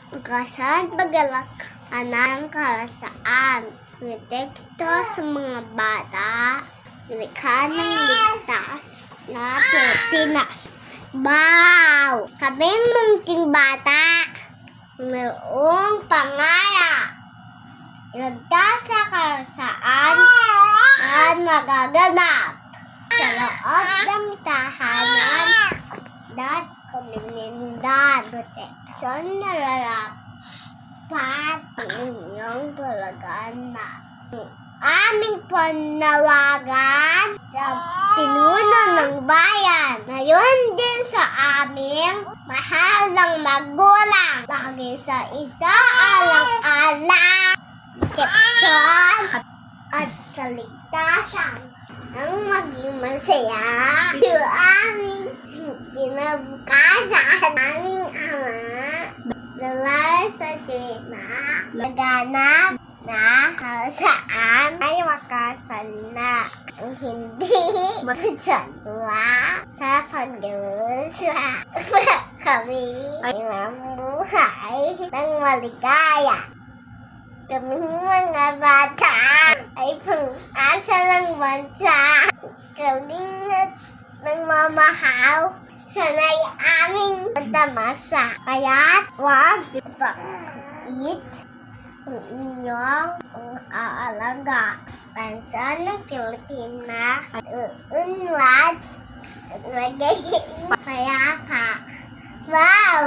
Kasan pagalakanan kalasaan. Protekto sa mga bata. Likha ng ligtas na Pilipinas. Wow! Kaming munting bata. Mayroong pangarap. Iligtas na kalasaan at magaganap sa loob ng tahanan at komunidad. Proteksyon na lalapat inyong palaganap. Aming panawagan sa pinuno ng bayan. Ngayon din sa aming mahal ng magulang. Lagi sa isa alang-alang. Proteksyon at kaligtasan ang maging masaya. Yung aming kinabukasan. Aming ama. Dalay sa China. Laganap na saan ay makasana ang hindi masadwa sa pag-usa. Kami ay mamuhay ng maligaya. Kaming mga bata ay pang-asa ng bansa. Kaming nagmamahal sanay aming tamasa. Kaya't huwag ipakit ang inyong aalaga. Bansa ng Pilipinas ay uunlad at magiging payapa. Wow!